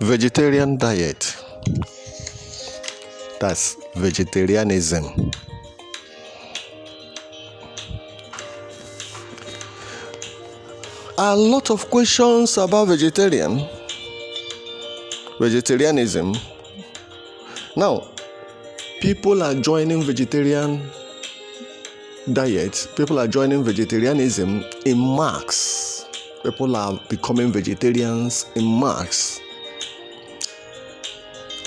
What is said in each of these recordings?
Vegetarian diet. That's vegetarianism. A lot of questions about vegetarianism. Now, people are joining vegetarian diet. People are joining vegetarianism in mass. People are becoming vegetarians in mass.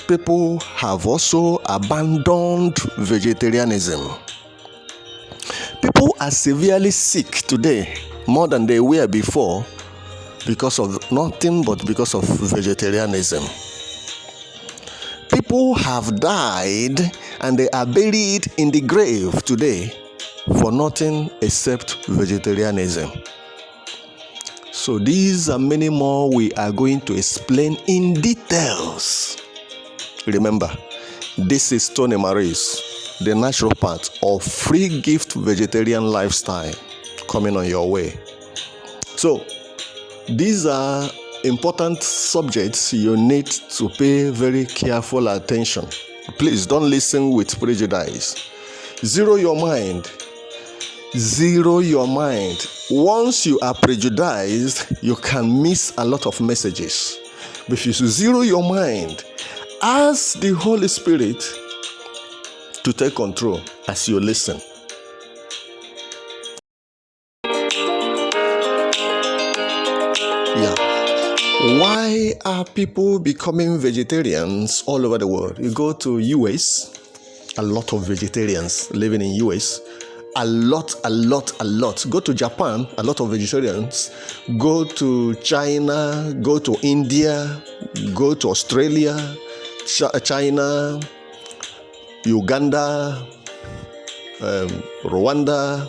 People have also abandoned vegetarianism. People are severely sick today, more than they were before, because of nothing but because of vegetarianism. People have died and they are buried in the grave today for nothing except vegetarianism. So these and many more we are going to explain in details. Remember, this is Tony Maurice, the naturopath of free gift vegetarian lifestyle, coming on your way. So these are important subjects you need to pay very careful attention. Please don't listen with prejudice. Zero your mind. Once you are prejudiced, you can miss a lot of messages. But if you zero your mind, ask the Holy Spirit to take control as you listen. Why are people becoming vegetarians all over the world? You go to US, a lot of vegetarians living in US. A lot. Go to Japan, a lot of vegetarians. Go to China, go to India, go to Australia, China, Uganda, Rwanda,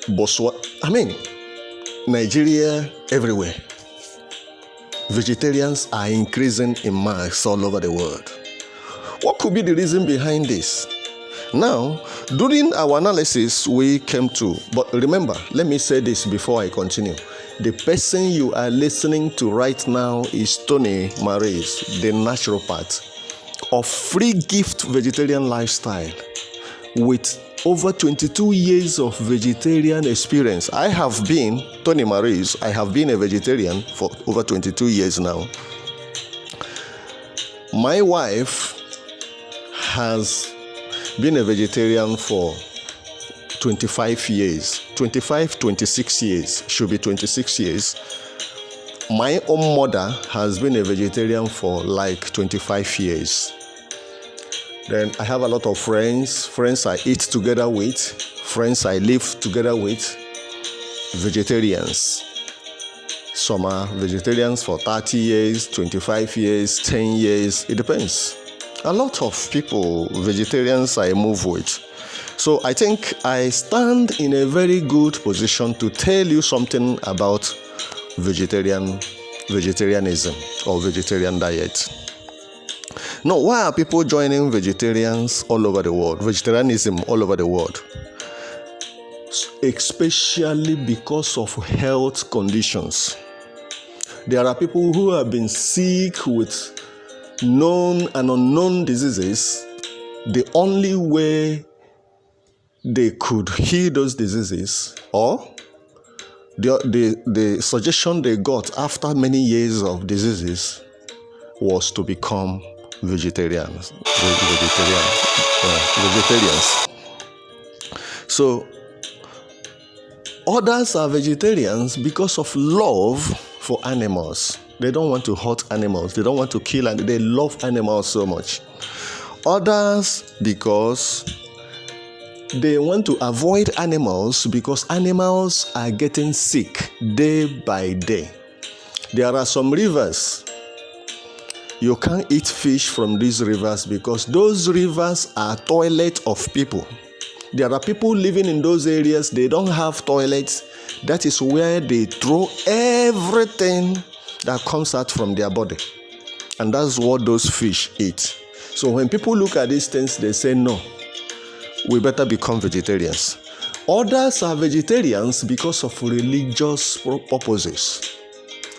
Botswana, Nigeria, everywhere. Vegetarians are increasing in mass all over the world. What could be the reason behind this? Now, during our analysis, we came to, but remember, let me say this before I continue. The person you are listening to right now is Tony Maurice, the naturopath of free gift vegetarian lifestyle with over 22 years of vegetarian experience. I have been a vegetarian for over 22 years now. My wife has been a vegetarian for 26 years. Should be 26 years. My own mother has been a vegetarian for like 25 years. Then I have a lot of friends I eat together with, friends I live together with, vegetarians. Some are vegetarians for 30 years, 25 years, 10 years, it depends. A lot of people, vegetarians I move with. So I think I stand in a very good position to tell you something about vegetarianism or vegetarian diet. Now, why are people joining vegetarianism all over the world? Especially because of health conditions. There are people who have been sick with known and unknown diseases. The only way they could heal those diseases, or the suggestion they got after many years of diseases, was to become vegetarians. So others are vegetarians because of love for animals. They don't want to hurt animals. They don't want to kill, and they love animals so much. Others because they want to avoid animals because animals are getting sick day by day. There are some rivers. You can't eat fish from these rivers because those rivers are toilets of people. There are people living in those areas, they don't have toilets. That is where they throw everything that comes out from their body. And that's what those fish eat. So when people look at these things, they say, no, we better become vegetarians. Others are vegetarians because of religious purposes,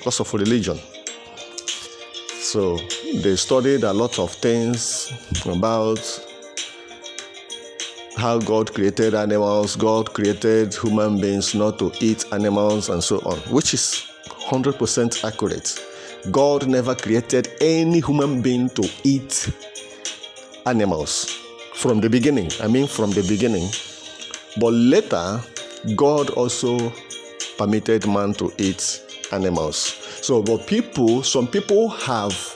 because of religion. So they studied a lot of things about how God created animals, God created human beings not to eat animals and so on, which is 100% accurate. God never created any human being to eat animals from the beginning. From the beginning. But later, God also permitted man to eat animals. So, but some people have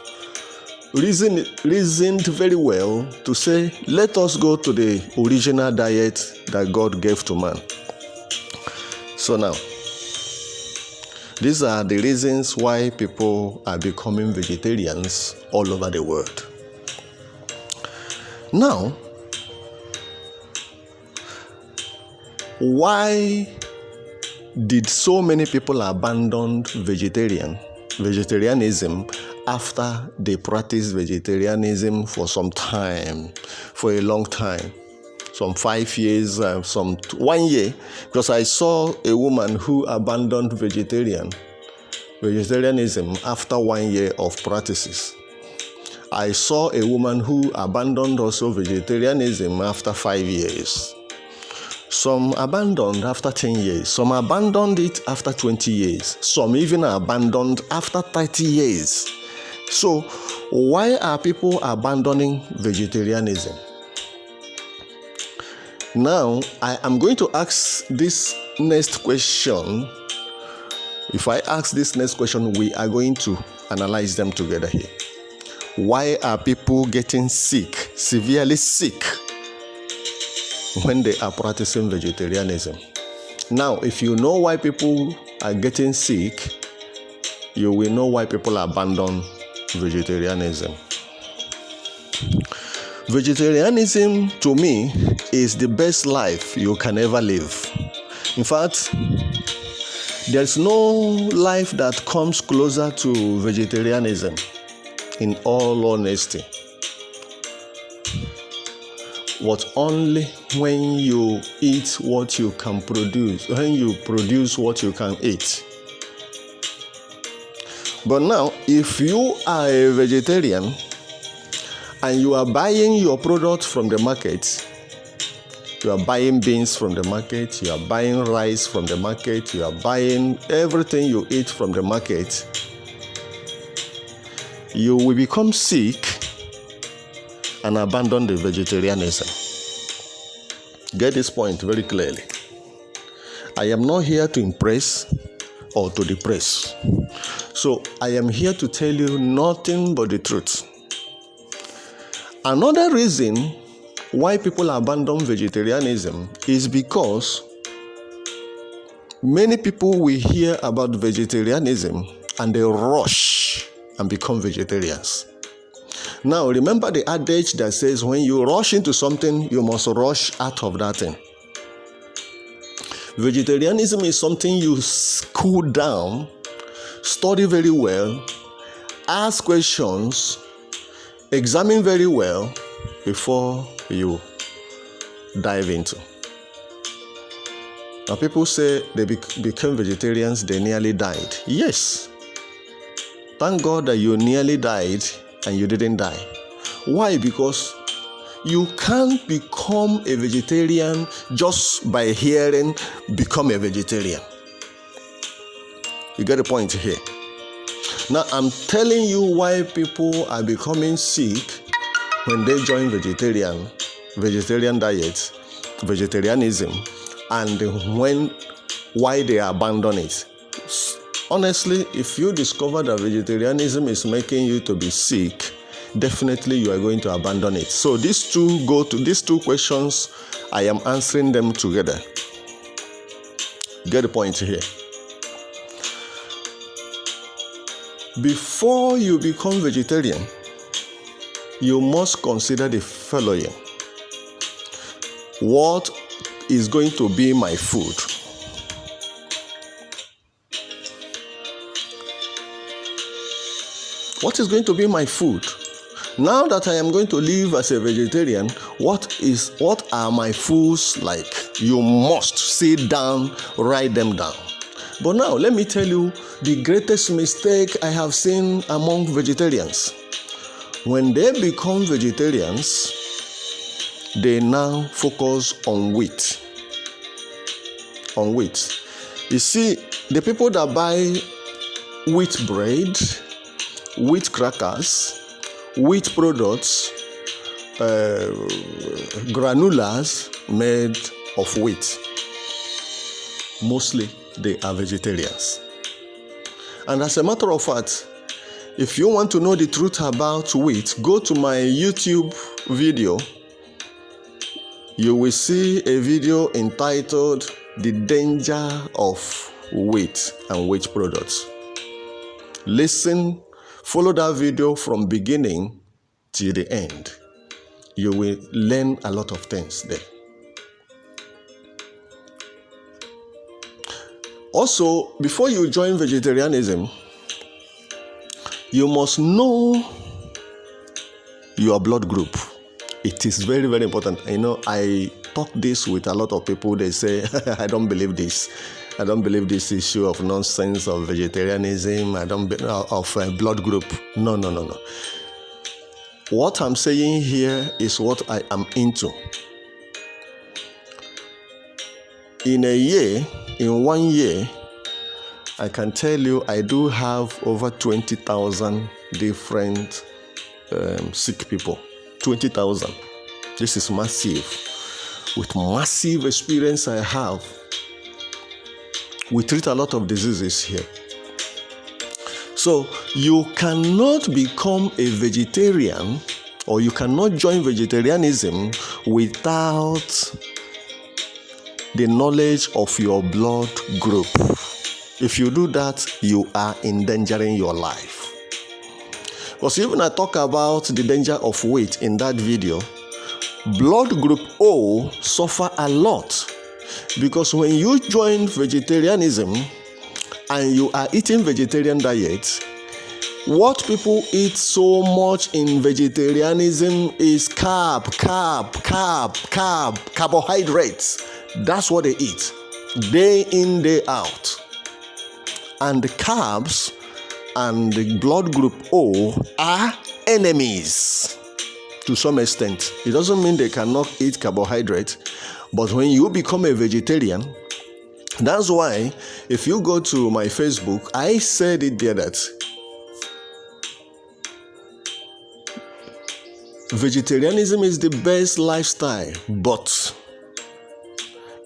reasoned very well to say, let us go to the original diet that God gave to man. So now, these are the reasons why people are becoming vegetarians all over the world. Now, why did so many people abandon vegetarianism after they practiced vegetarianism for some time, for a long time? Some 5 years, some 1 year, because I saw a woman who abandoned vegetarianism after 1 year of practices. I saw a woman who abandoned also vegetarianism after 5 years. Some abandoned after 10 years. Some abandoned it after 20 years. Some even abandoned after 30 years. So, why are people abandoning vegetarianism? Now, I am going to ask this next question. If I ask this next question, we are going to analyze them together here. Why are people getting sick, severely sick, when they are practicing vegetarianism? Now, if you know why people are getting sick, you will know why people abandon vegetarianism. Vegetarianism, to me, is the best life you can ever live. In fact, there's no life that comes closer to vegetarianism, in all honesty. But only when you eat what you can produce, when you produce what you can eat. But now, if you are a vegetarian and you are buying your products from the market, you are buying beans from the market, you are buying rice from the market, you are buying everything you eat from the market, you will become sick and abandon the vegetarianism. Get this point very clearly. I am not here to impress or to depress. So I am here to tell you nothing but the truth. Another reason why people abandon vegetarianism is because many people will hear about vegetarianism and they rush and become vegetarians. Now, remember the adage that says when you rush into something, you must rush out of that thing. Vegetarianism is something you cool down, study very well, ask questions, examine very well before you dive into. Now, people say they became vegetarians, they nearly died. Yes. Thank God that you nearly died and you didn't die. Why? Because you can't become a vegetarian just by hearing become a vegetarian. You get the point here. Now, I'm telling you why people are becoming sick when they join vegetarian diet, vegetarianism, and why they abandon it. Honestly, if you discover that vegetarianism is making you to be sick, definitely you are going to abandon it. So these two questions, I am answering them together. Get the point here. Before you become vegetarian, you must consider the following. What is going to be my food? What is going to be my food? Now that I am going to live as a vegetarian, what are my foods like? You must sit down, write them down. But now let me tell you the greatest mistake I have seen among vegetarians. When they become vegetarians, they now focus on wheat. On wheat. You see, the people that buy wheat bread, wheat crackers, wheat products, granulas made of wheat, mostly they are vegetarians. And as a matter of fact, if you want to know the truth about wheat, go to my YouTube video. You will see a video entitled "The Danger of Wheat and Wheat Products." Listen, follow that video from beginning till the end. You will learn a lot of things there. Also, before you join vegetarianism, you must know your blood group. It is very, very important. I talk this with a lot of people. They say, I don't believe this. I don't believe this issue of nonsense of vegetarianism. I don't of blood group. No. What I'm saying here is what I am into. In 1 year, I can tell you I do have over 20,000 different sick people. 20,000. This is massive. With massive experience I have, we treat a lot of diseases here. So you cannot become a vegetarian, or you cannot join vegetarianism without the knowledge of your blood group. If you do that, you are endangering your life. Because even I talk about the danger of weight in that video, blood group O suffer a lot. Because when you join vegetarianism and you are eating vegetarian diet, what people eat so much in vegetarianism is carbohydrates. That's what they eat, day in, day out. And the carbs and the blood group O are enemies to some extent. It doesn't mean they cannot eat carbohydrates, but when you become a vegetarian, that's why if you go to my Facebook, I said it there that vegetarianism is the best lifestyle, but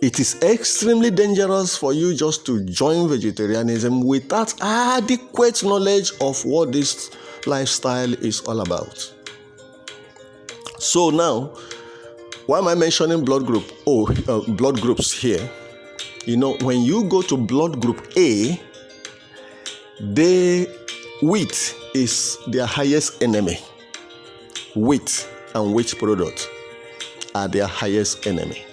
it is extremely dangerous for you just to join vegetarianism without adequate knowledge of what this lifestyle is all about. So now, why am I mentioning blood group blood groups here? When you go to blood group A, wheat is their highest enemy. Wheat and wheat products are their highest enemy.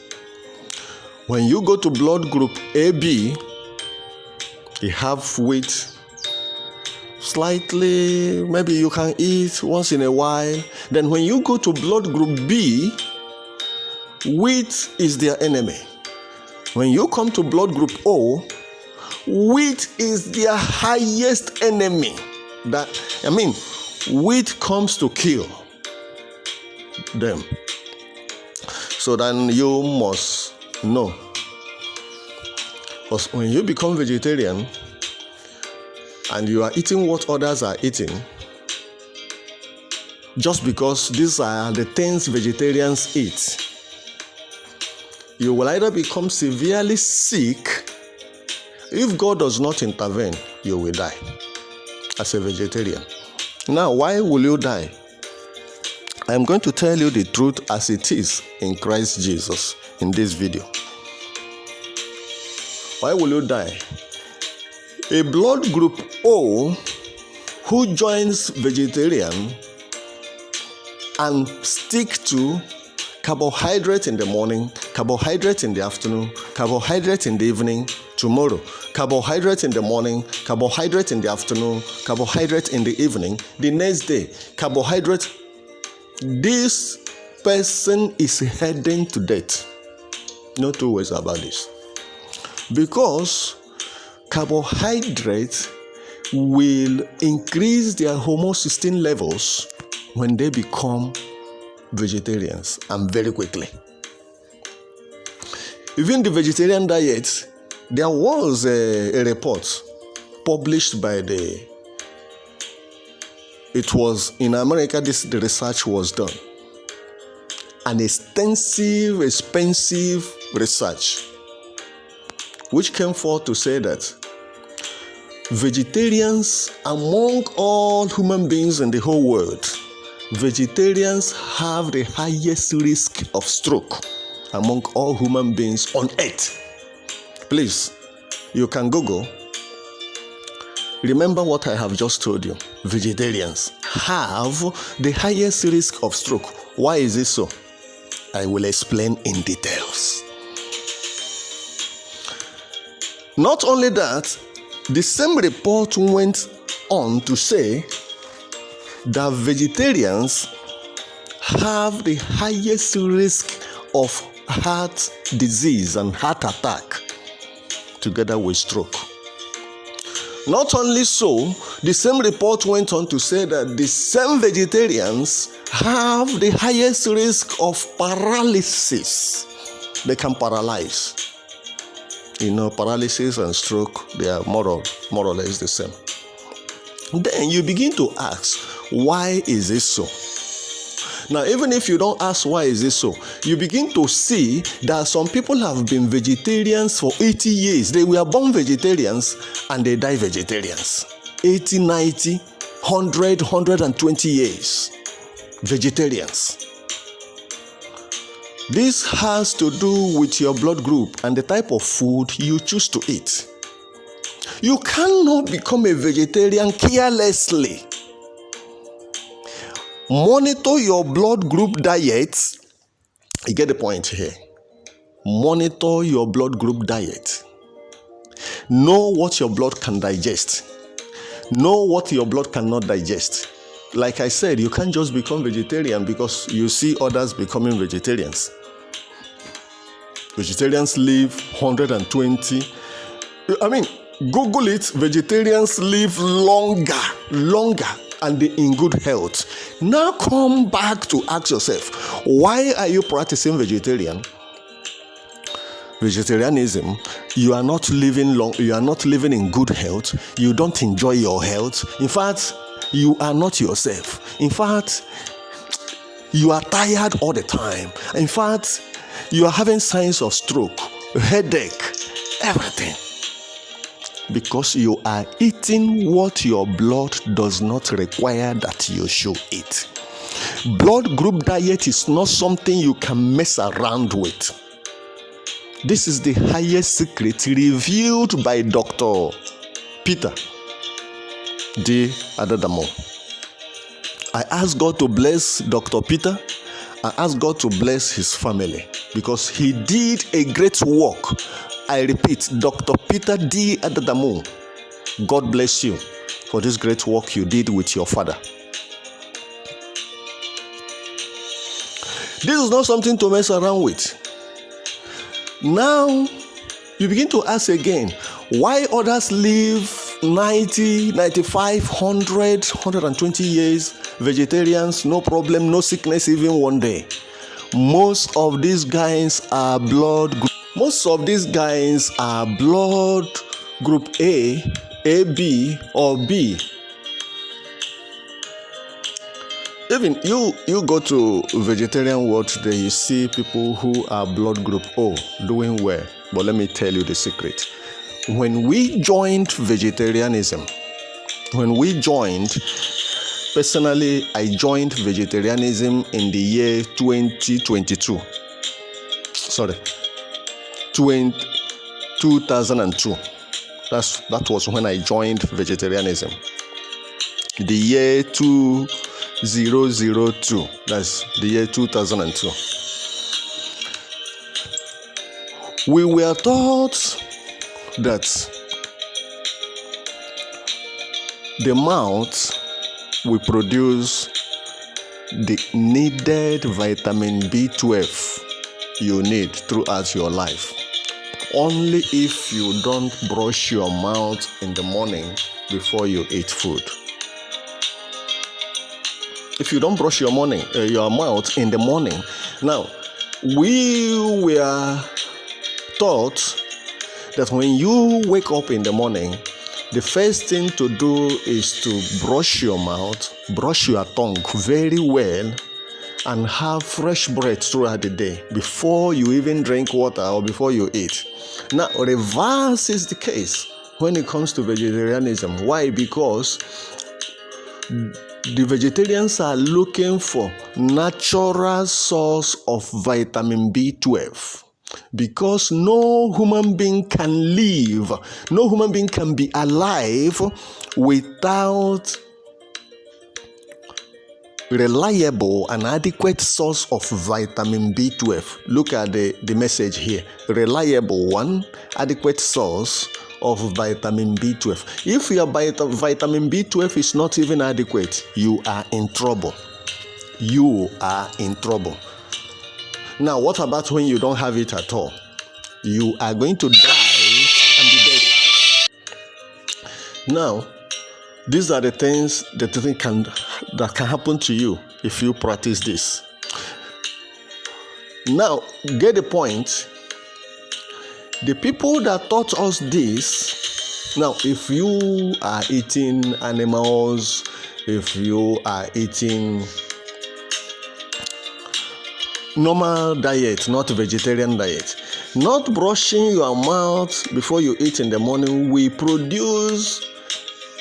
When you go to blood group AB, you have wheat slightly, maybe you can eat once in a while. Then when you go to blood group B, wheat is their enemy. When you come to blood group O, wheat is their highest enemy. Wheat comes to kill them. So then you must know. Because when you become vegetarian and you are eating what others are eating, just because these are the things vegetarians eat, you will either become severely sick. If God does not intervene, you will die as a vegetarian. Now, why will you die? I am going to tell you the truth as it is in Christ Jesus in this video. Why will you die? A blood group O who joins vegetarian and stick to carbohydrate in the morning, carbohydrate in the afternoon, carbohydrate in the evening, tomorrow, carbohydrate in the morning, carbohydrate in the afternoon, carbohydrate in the evening, the next day, carbohydrate. This person is heading to death. No two ways about this. Because carbohydrates will increase their homocysteine levels when they become vegetarians, and very quickly. Even the vegetarian diet, there was a report published by it was in America, the research was done. An extensive, expensive research, which came forth to say that vegetarians, among all human beings in the whole world, vegetarians have the highest risk of stroke among all human beings on earth. Please, you can Google. Remember what I have just told you. Vegetarians have the highest risk of stroke. Why is this so? I will explain in details. Not only that, the same report went on to say that vegetarians have the highest risk of heart disease and heart attack, together with stroke. Not only so, the same report went on to say that the same vegetarians have the highest risk of paralysis. They can paralyze. Paralysis and stroke, they are more or less the same. Then you begin to ask, why is this so? Now, even if you don't ask why is this so, you begin to see that some people have been vegetarians for 80 years. They were born vegetarians and they die vegetarians. 80, 90, 100, 120 years. Vegetarians. This has to do with your blood group and the type of food you choose to eat. You cannot become a vegetarian carelessly. Monitor your blood group diet. You get the point here. Monitor your blood group diet. Know what your blood can digest. Know what your blood cannot digest. Like I said, you can't just become vegetarian because you see others becoming vegetarians. Vegetarians live 120. Google it. Vegetarians live longer, and they're in good health. Now come back to ask yourself, why are you practicing vegetarianism? You are not living long, you are not living in good health, you don't enjoy your health. In fact, you are not yourself. In fact, you are tired all the time. In fact, you are having signs of stroke, headache, everything. Because you are eating what your blood does not require that you should eat. Blood group diet is not something you can mess around with. This is the highest secret revealed by Dr. Peter D. Adadamo. I ask God to bless Dr. Peter. I ask God to bless his family because he did a great work. I repeat, Dr. Peter D. Adadamo, God bless you for this great work you did with your father. This is not something to mess around with. Now, you begin to ask again, why others live 90, 95, 100, 120 years, vegetarians, no problem, no sickness even one day. Most of these guys are blood group A, AB, or B. Even you go to vegetarian world today, you see people who are blood group O doing well. But let me tell you the secret. When we joined vegetarianism, personally, I joined vegetarianism in the year 2002. 2002. That was when I joined vegetarianism. The year 2002. That's the year 2002. We were taught that the mouth will produce the needed vitamin B12 you need throughout your life. Only if you don't brush your mouth in the morning before you eat food. If you don't brush your mouth in the morning. Now, we were taught that when you wake up in the morning, the first thing to do is to brush your mouth, brush your tongue very well, and have fresh breath throughout the day before you even drink water or before you eat. Now, reverse is the case when it comes to vegetarianism. Why? Because the vegetarians are looking for natural source of vitamin B12. Because no human being can live, no human being can be alive without reliable and adequate source of vitamin B12. Look at the message here. Reliable one, adequate source of vitamin B12. If your vitamin B12 is not even adequate, you are in trouble. You are in trouble. Now, what about when you don't have it at all? You are going to die and be buried. Now, these are the things that can happen to you if you practice this. Now, get the point. The people that taught us this, now, if you are eating animals, if you are eating normal diet, not vegetarian diet, not brushing your mouth before you eat in the morning will produce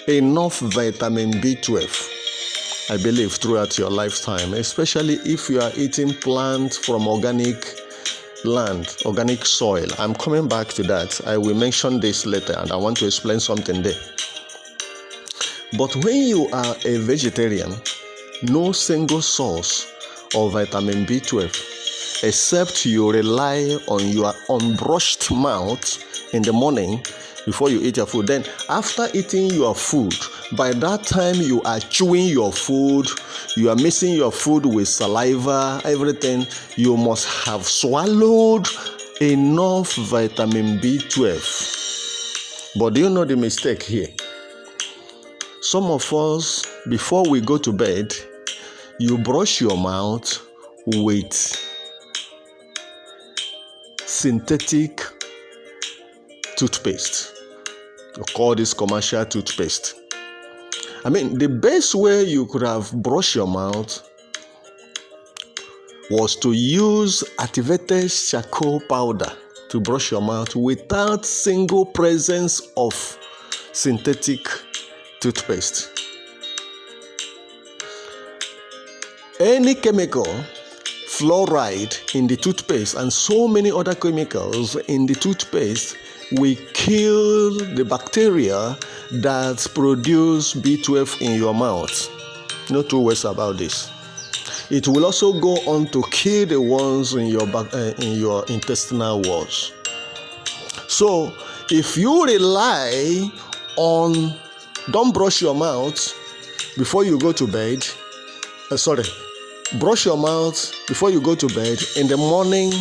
enough vitamin B12, I believe, throughout your lifetime, especially if you are eating plants from organic land, organic soil. I'm coming back to that. I will mention this later, and I want to explain something there. But when you are a vegetarian, no single source of vitamin B12 except you rely on your unbrushed mouth in the morning before you eat your food. Then after eating your food, by that time you are chewing your food, you are mixing your food with saliva, everything. You must have swallowed enough vitamin B12. But do you know the mistake here? Some of us, before we go to bed, you brush your mouth with synthetic toothpaste. You call this commercial toothpaste. I mean, the best way you could have brushed your mouth was to use activated charcoal powder to brush your mouth without single presence of synthetic toothpaste. Any chemical, fluoride in the toothpaste and so many other chemicals in the toothpaste will kill the bacteria that produce B12 in your mouth. No two ways about this. It will also go on to kill the ones in your intestinal walls. So if you rely on don't brush your mouth before you go to bed, brush your mouth before you go to bed. In the morning,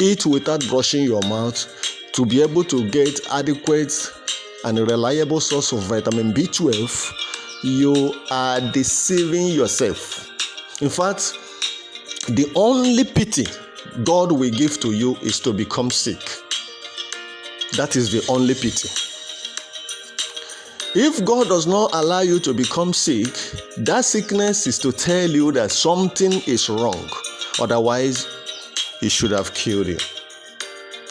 eat without brushing your mouth to be able to get adequate and reliable source of vitamin B12. You are deceiving yourself. In fact, the only pity God will give to you is to become sick. That is the only pity. If God does not allow you to become sick, that sickness is to tell you that something is wrong. Otherwise, He should have killed you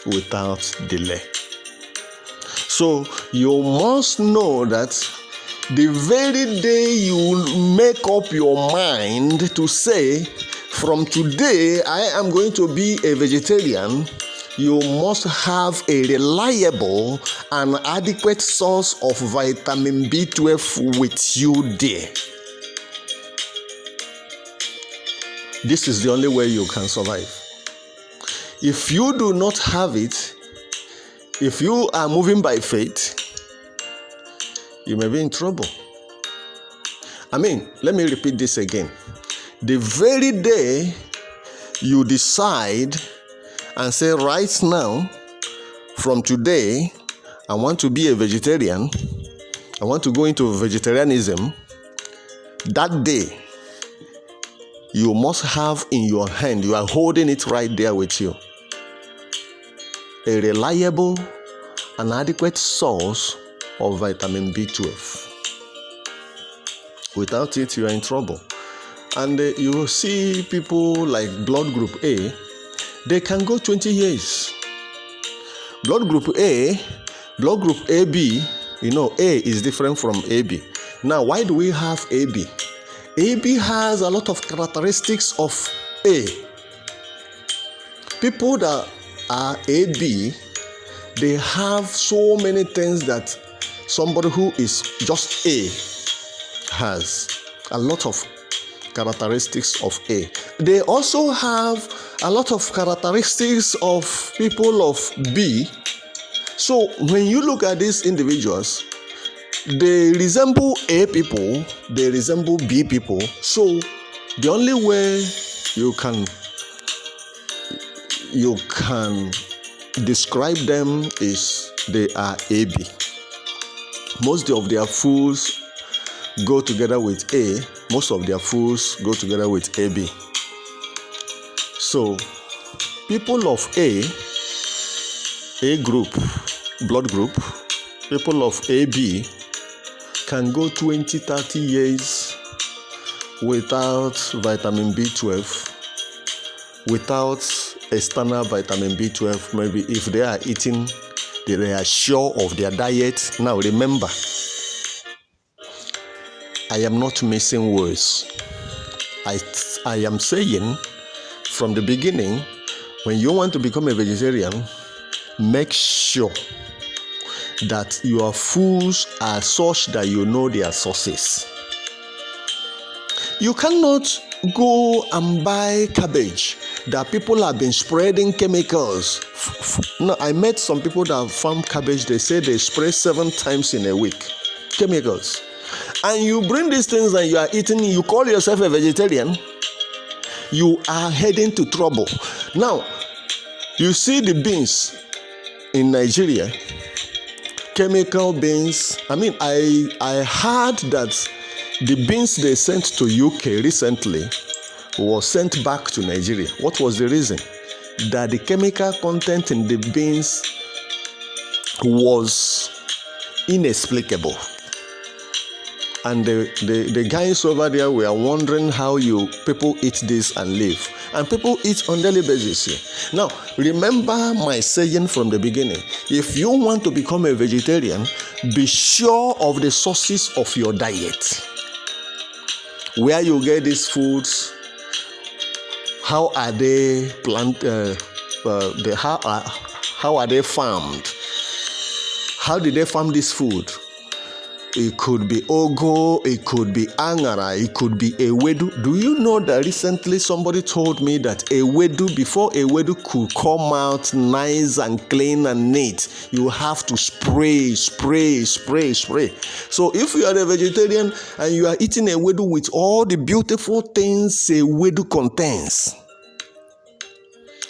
without delay. So you must know that the very day you make up your mind to say, from today I am going to be a vegetarian, you must have a reliable and adequate source of vitamin B12 with you there. This is the only way you can survive. If you do not have it, if you are moving by faith, you may be in trouble. I mean, let me repeat this again. The very day you decide and say, right now, from today, I want to be a vegetarian, I want to go into vegetarianism, that day, you must have in your hand, you are holding it right there with you, a reliable and adequate source of vitamin B12. Without it, you are in trouble. And you see people like blood group A, they can go 20 years. Blood group A, blood group AB, A is different from AB. Now, why do we have AB? AB has a lot of characteristics of A. People that are AB, they have so many things that somebody who is just A has. A lot of characteristics of A. They also have a lot of characteristics of people of B. So when you look at these individuals, they resemble A people, they resemble B people. So the only way you can describe them is they are AB. Most of their foods go together with A. Most of their foods go together with AB. So people of A group, blood group, people of AB can go 20, 30 years without vitamin B12, without external vitamin B12. Maybe if they are eating, they are sure of their diet. Now remember, I am not missing words. I am saying from the beginning, when you want to become a vegetarian, make sure that your foods are such that you know their sources. You cannot go and buy cabbage that people have been spreading chemicals. No, I met some people that farm cabbage. They say they spray 7 times in a week chemicals. And you bring these things and you are eating, you call yourself a vegetarian, you are heading to trouble. Now, you see the beans in Nigeria, chemical beans. I mean, I heard that the beans they sent to UK recently was sent back to Nigeria. What was the reason? That the chemical content in the beans was inexplicable. And the guys over there were wondering how people eat this and live. And people eat on daily basis here. Now, remember my saying from the beginning. If you want to become a vegetarian, be sure of the sources of your diet. Where you get these foods, how are they planted, how are they farmed? How did they farm this food? It could be ogo, it could be angara, it could be ewedu. Do you know that recently somebody told me that ewedu, before ewedu could come out nice and clean and neat, you have to spray. So if you are a vegetarian and you are eating ewedu with all the beautiful things ewedu contains,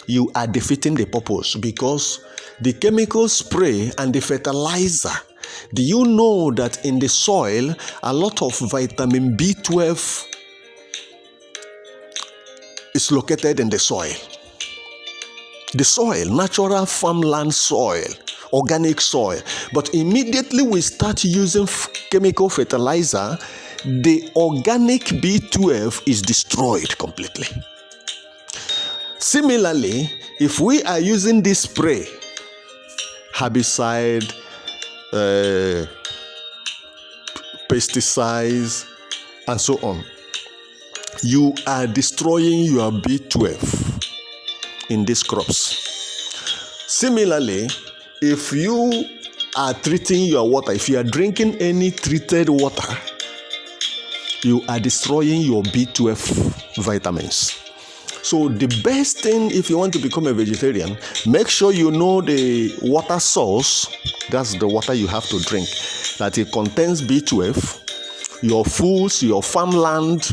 you are defeating the purpose, because the chemical spray and the fertilizer. Do you know that in the soil, a lot of vitamin B12 is located in the soil? The soil, natural farmland soil, organic soil. But immediately we start using chemical fertilizer, the organic B12 is destroyed completely. Similarly, if we are using this spray, herbicide, pesticides, and so on, you are destroying your B12 in these crops. Similarly, if you are treating your water, if you are drinking any treated water, you are destroying your B12 vitamins. So the best thing, if you want to become a vegetarian, make sure you know the water source. That's the water you have to drink, that it contains B12. Your foods, your farmland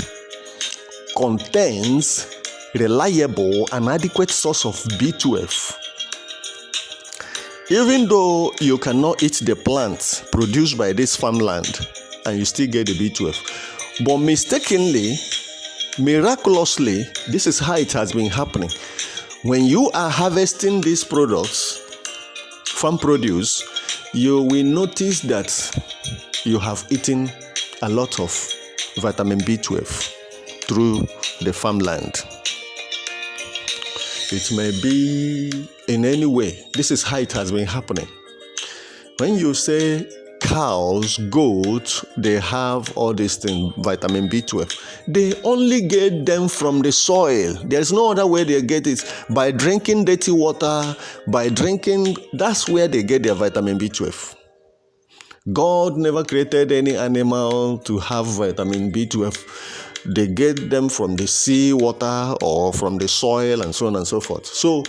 contains reliable and adequate source of B12. Even though you cannot eat the plants produced by this farmland, and you still get the B12. But mistakenly, miraculously, this is how it has been happening. When you are harvesting these products, farm produce, you will notice that you have eaten a lot of vitamin B12 through the farmland. It may be in any way. This is how it has been happening. When you say cows, goats, they have all these things, vitamin B12. They only get them from the soil. There's no other way they get it. By drinking dirty water, that's where they get their vitamin B12. God never created any animal to have vitamin B12. They get them from the sea water or from the soil and so on and so forth. So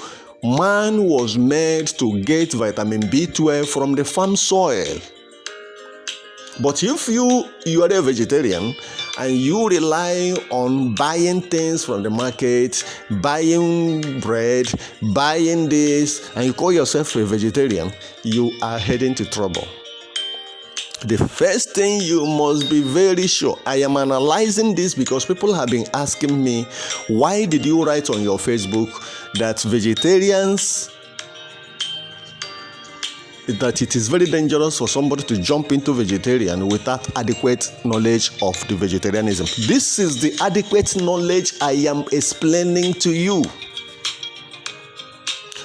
man was made to get vitamin B12 from the farm soil. But if you are a vegetarian and you rely on buying things from the market, buying bread, buying this, and you call yourself a vegetarian, you are heading to trouble. The first thing you must be very sure, I am analyzing this because people have been asking me, why did you write on your Facebook that vegetarians, that it is very dangerous for somebody to jump into vegetarian without adequate knowledge of the vegetarianism? This is the adequate knowledge I am explaining to you.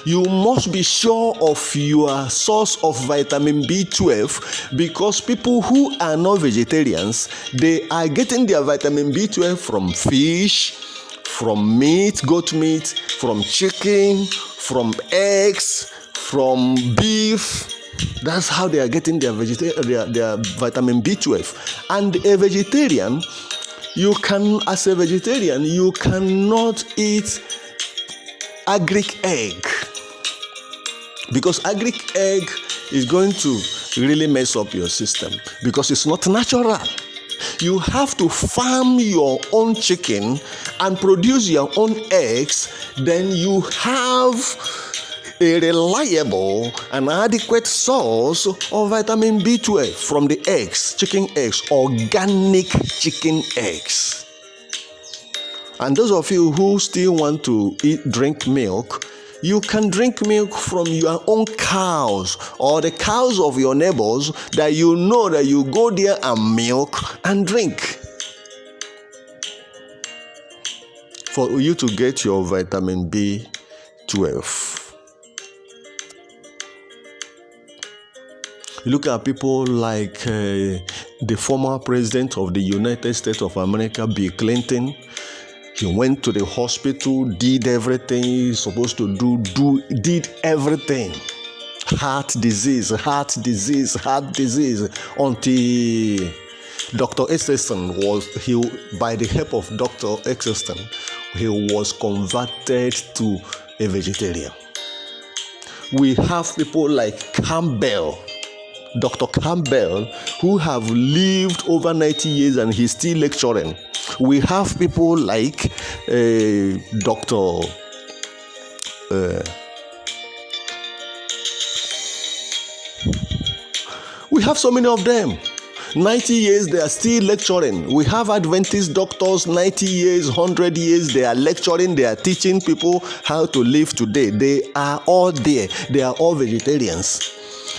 You must be sure of your source of vitamin B12 because people who are not vegetarians, they are getting their vitamin B12 from fish, from meat, goat meat, from chicken, from eggs, from beef. That's how they are getting their vitamin B12. And a vegetarian, as a vegetarian, you cannot eat agric egg. Because agric egg is going to really mess up your system because it's not natural. You have to farm your own chicken and produce your own eggs. Then you have a reliable and adequate source of vitamin B12 from the eggs, chicken eggs, organic chicken eggs. And those of you who still want to drink milk, you can drink milk from your own cows or the cows of your neighbors that you know that you go there and milk and drink. For you to get your vitamin B12. Look at people like the former president of the United States of America, Bill Clinton. He went to the hospital, did everything he's supposed to do, did everything. Heart disease, until Dr. Eccleston by the help of Dr. Eccleston, he was converted to a vegetarian. We have people like Campbell, Dr. Campbell, who have lived over 90 years and he's still lecturing. We have people like Dr. We have so many of them. 90 years, they are still lecturing. We have Adventist doctors, 90 years, 100 years, they are lecturing, they are teaching people how to live today. They are all there. They are all vegetarians.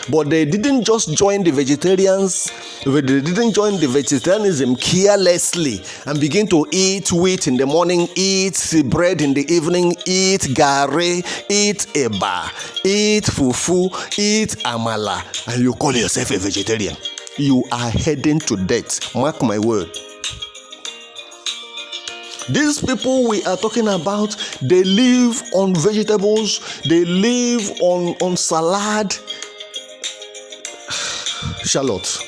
But they didn't just join the vegetarians, they didn't join the vegetarianism carelessly and begin to eat wheat in the morning, eat bread in the evening, eat gari, eat eba, eat fufu, eat amala, and you call yourself a vegetarian. You are heading to death. Mark my word. These people we are talking about, they live on vegetables, they live on salad. Charlotte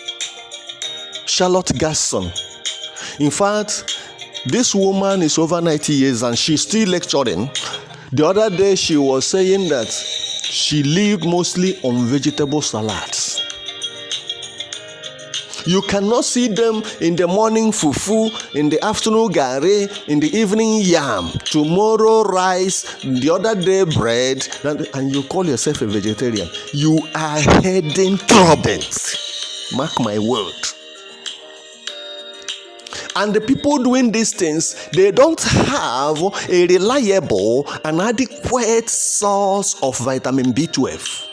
Gaston. In fact, this woman is over 90 years and she's still lecturing. The other day she was saying that she lived mostly on vegetable salads. You cannot see them in the morning fufu, in the afternoon gari, in the evening yam, tomorrow rice, the other day bread, and you call yourself a vegetarian. You are heading troubles. Mark my word. And the people doing these things, they don't have a reliable and adequate source of vitamin B12.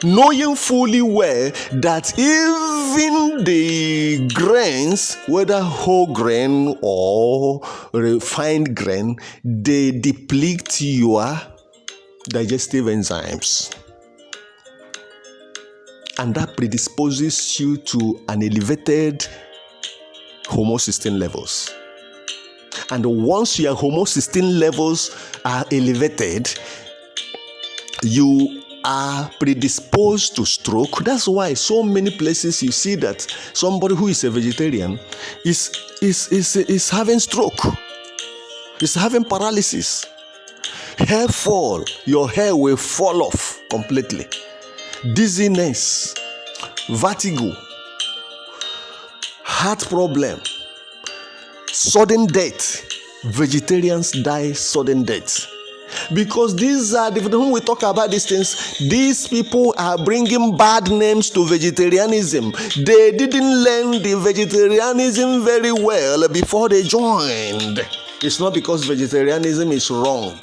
Knowing fully well that even the grains, whether whole grain or refined grain, they deplete your digestive enzymes. And that predisposes you to an elevated homocysteine levels. And once your homocysteine levels are elevated, you are predisposed to stroke. That's why so many places you see that somebody who is a vegetarian is having stroke, is having paralysis, hair fall. Your hair will fall off completely, dizziness, vertigo, heart problem, sudden death. Vegetarians die sudden death. Because these are when we talk about these things, these people are bringing bad names to vegetarianism. They didn't learn the vegetarianism very well before they joined. It's not because vegetarianism is wrong.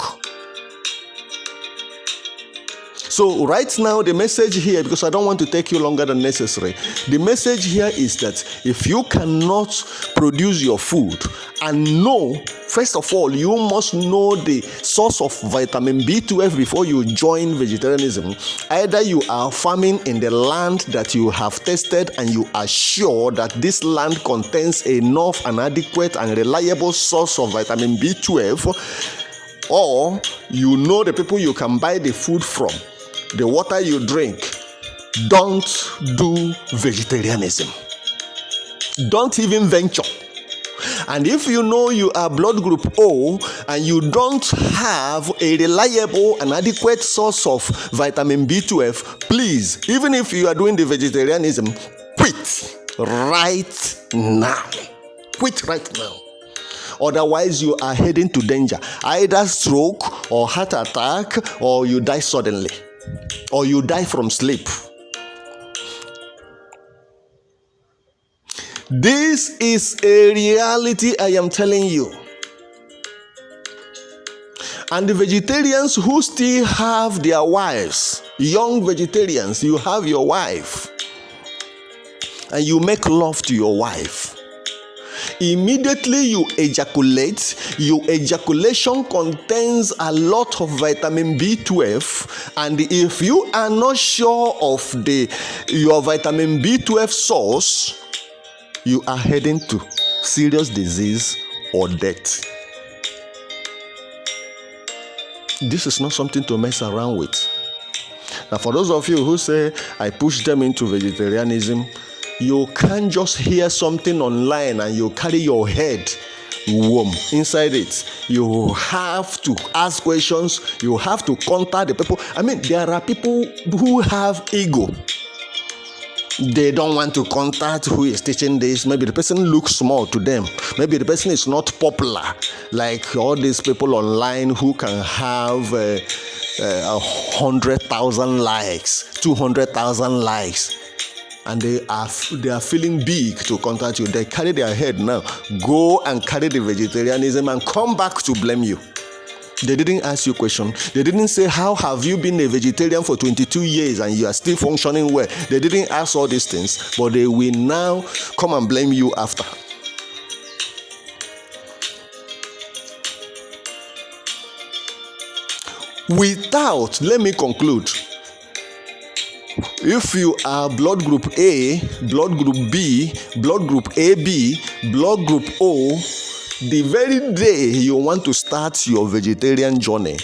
So right now, the message here, because I don't want to take you longer than necessary, the message here is that if you cannot produce your food and know, first of all, you must know the source of vitamin B12 before you join vegetarianism. Either you are farming in the land that you have tested and you are sure that this land contains enough and adequate and reliable source of vitamin B12, or you know the people you can buy the food from, the water you drink. Don't do vegetarianism. Don't even venture. And if you know you are blood group O and you don't have a reliable and adequate source of vitamin B12, please, even if you are doing the vegetarianism, quit right now. Quit right now. Otherwise, you are heading to danger. Either stroke or heart attack, or you die suddenly, or you die from sleep. This is a reality I am telling you. And the vegetarians who still have their wives, young vegetarians, you have your wife, and you make love to your wife. Immediately you ejaculate, your ejaculation contains a lot of vitamin B12, and if you are not sure of your vitamin B12 source, you are heading to serious disease or death. This is not something to mess around with. Now, for those of you who say, I push them into vegetarianism, you can't just hear something online and you carry your head warm inside it. You have to ask questions. You have to contact the people. I mean, there are people who have ego. They don't want to contact who is teaching this. Maybe the person looks small to them. Maybe the person is not popular, like all these people online who can have 100,000 likes, 200,000 likes, and they are feeling big to contact you. They carry their head now. Go and carry the vegetarianism and come back to blame you. They didn't ask you a question. They didn't say, how have you been a vegetarian for 22 years and you are still functioning well? They didn't ask all these things, but they will now come and blame you after. Let me conclude. If you are blood group A, blood group B, blood group AB, blood group O, the very day you want to start your vegetarian journey,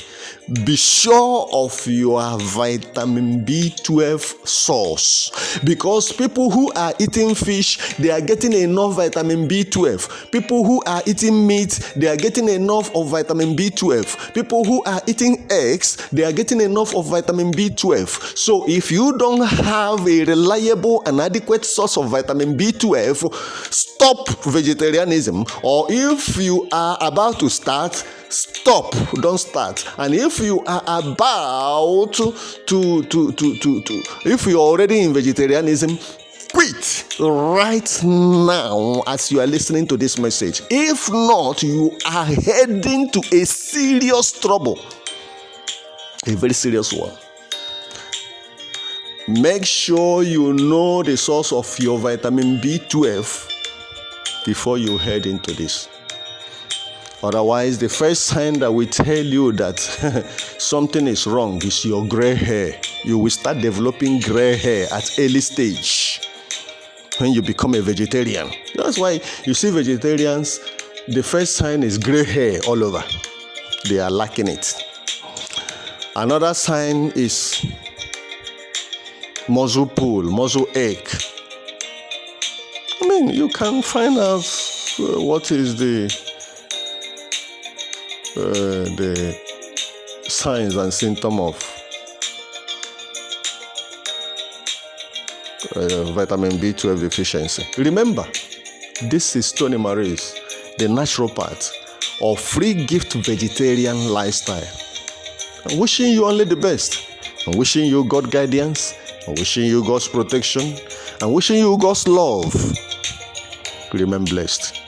be sure of your vitamin B12 source, because people who are eating fish, they are getting enough vitamin B12. People who are eating meat, they are getting enough of vitamin B12. People who are eating eggs, they are getting enough of vitamin B12. So if you don't have a reliable and adequate source of vitamin B12, stop vegetarianism. Or if you are about to start, stop, don't start. And if you are about if you're already in vegetarianism, quit right now as you are listening to this message. If not, you are heading to a serious trouble, a very serious one. Make sure you know the source of your vitamin B12 before you head into this. Otherwise, the first sign that will tell you that something is wrong is your gray hair. You will start developing gray hair at early stage when you become a vegetarian. That's why you see vegetarians, the first sign is gray hair all over. They are lacking it. Another sign is muscle pull, muscle ache. I mean, you can find out what is the signs and symptoms of vitamin B12 deficiency. Remember, this is Tony Maurice, the naturopath of Free Gift Vegetarian Lifestyle. I'm wishing you only the best. I'm wishing you God's guidance. I'm wishing you God's protection. I'm wishing you God's love. Remain blessed.